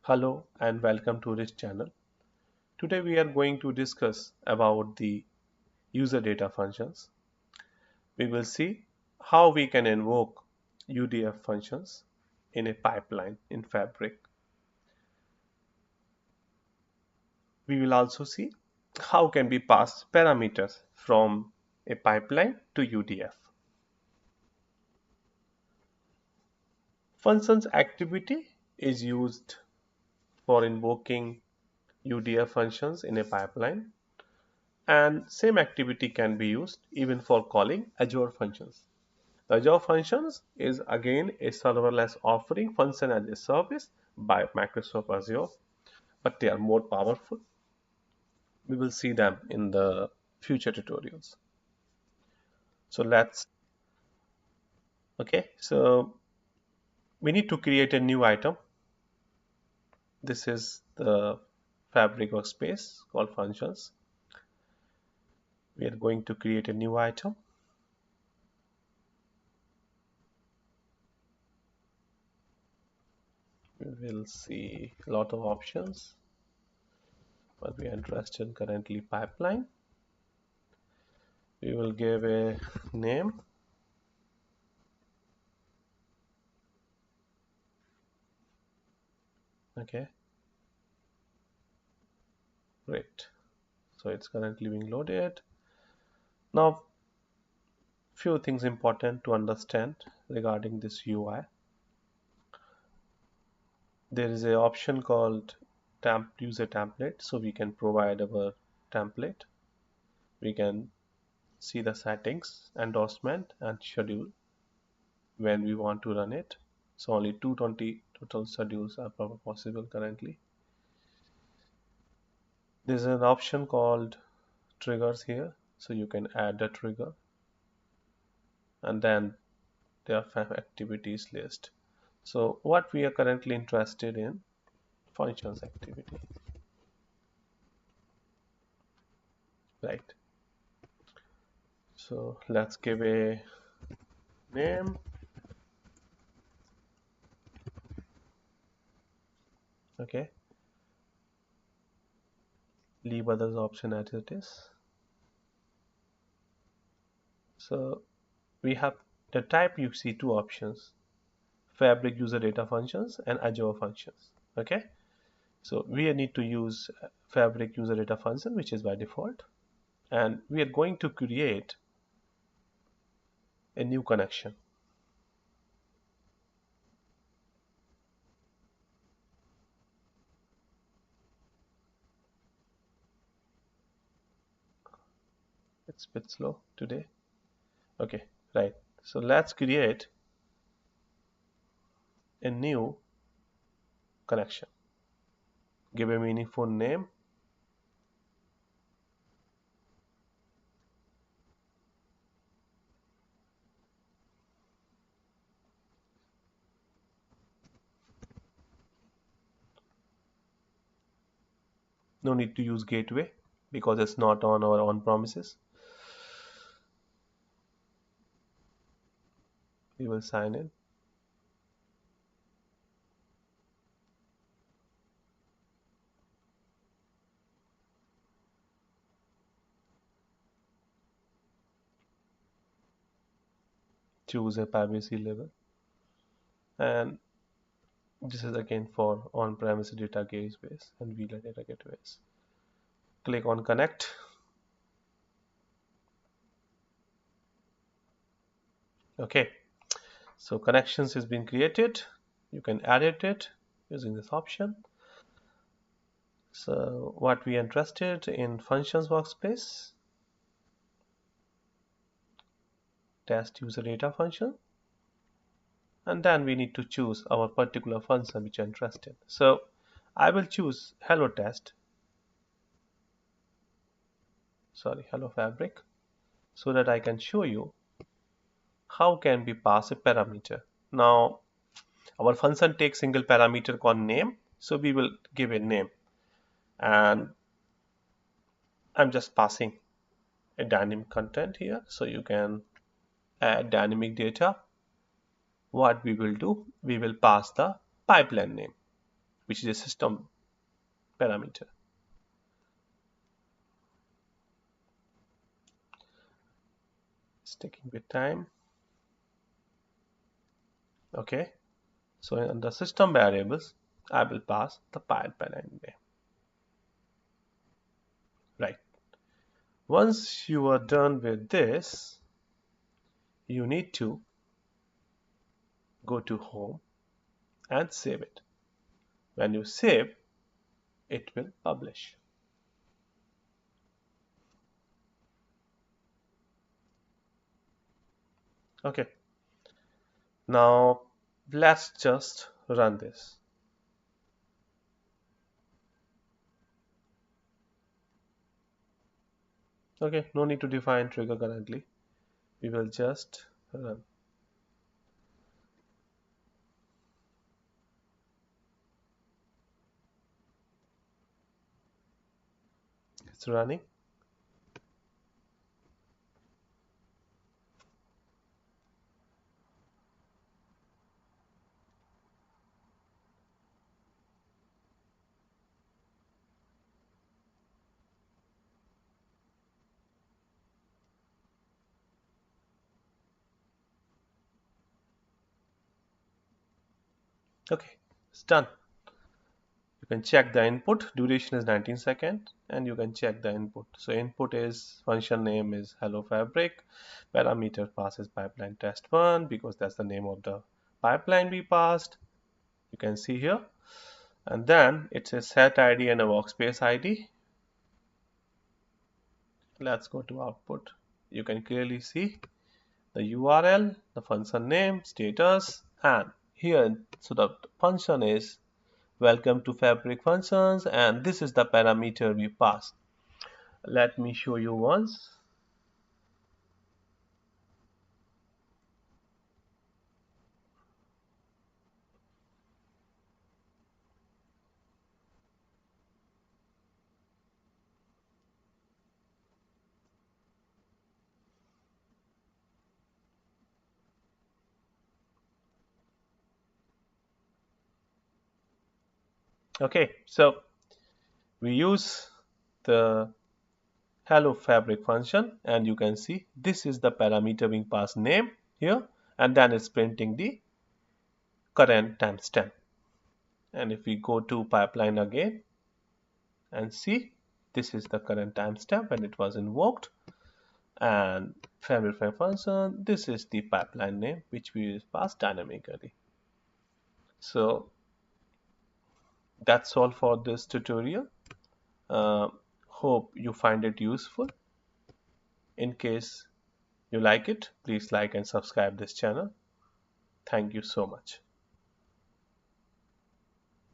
Hello and welcome to this channel. Today we are going to discuss about the user data functions. We will see how we can invoke UDF functions in a pipeline in Fabric. We will also see how can we pass parameters from a pipeline to UDF. Functions activity is used for invoking UDF functions in a pipeline, and same activity can be used even for calling Azure functions. The Azure Functions is again a serverless offering, function as a service by Microsoft Azure, but they are more powerful. We will see them in the future tutorials. So so we need to create a new item. This is the Fabric workspace called functions. We are going to create a new item. We will see a lot of options, but we are interested in currently pipeline. We will give a name. Okay, great. So it's currently being loaded. Now, few things important to understand regarding this UI. There is an option called user template, so we can provide our template. We can see the settings, endorsement, and schedule when we want to run it. So only 220 total schedules are possible currently. There's an option called triggers here, so you can add a trigger, and then there are 5 activities list. So what we are currently interested in, functions activity, right? So let's give a name. Okay, leave others option as it is. So we have the type, you see two options: Fabric user data functions and Azure functions. Okay, so we need to use Fabric user data function, which is by default, and we are going to create a new connection. It's a bit slow today. Okay, right. So let's create a new connection. Give a meaningful name. No need to use gateway because it's not on our on premises. We will sign in. Choose a privacy level, and this is again for on-premise data gateways and VLAN data gateways. Click on connect. Okay, so connections has been created. You can edit it using this option. So what we are interested in, functions workspace, test user data function, and then we need to choose our particular function which are interested. So I will choose hello test, sorry, hello fabric, so that I can show you how can we pass a parameter. Now our function takes single parameter called name, so we will give a name, and I'm just passing a dynamic content here, so you can add dynamic data. What we will do, we will pass the pipeline name. which is a system parameter. It's taking a bit time. Okay, so in the system variables, I will pass the pipeline name. Right. Once you are done with this, you need to go to home and save it. When you save, it will publish. Okay, now let's just run this. Okay, no need to define trigger currently. We will just run. It's running. Okay, it's done. You can check the input. Duration is 19 seconds, and you can check the input. So input is function name is hello fabric. Parameter passes pipeline test 1 because that's the name of the pipeline we passed. You can see here. And then it says set ID and a workspace ID. Let's go to output. You can clearly see the URL, the function name, status, and here, so the function is welcome to Fabric functions, and this is the parameter we pass. Let me show you once. Okay, so we use the hello fabric function, and you can see this is the parameter being passed name here, and then it's printing the current timestamp. And if we go to pipeline again and see, this is the current timestamp when it was invoked, and fabric function, this is the pipeline name which we pass dynamically. So that's all for this tutorial. Hope you find it useful. In case you like it, please like and subscribe this channel. Thank you so much.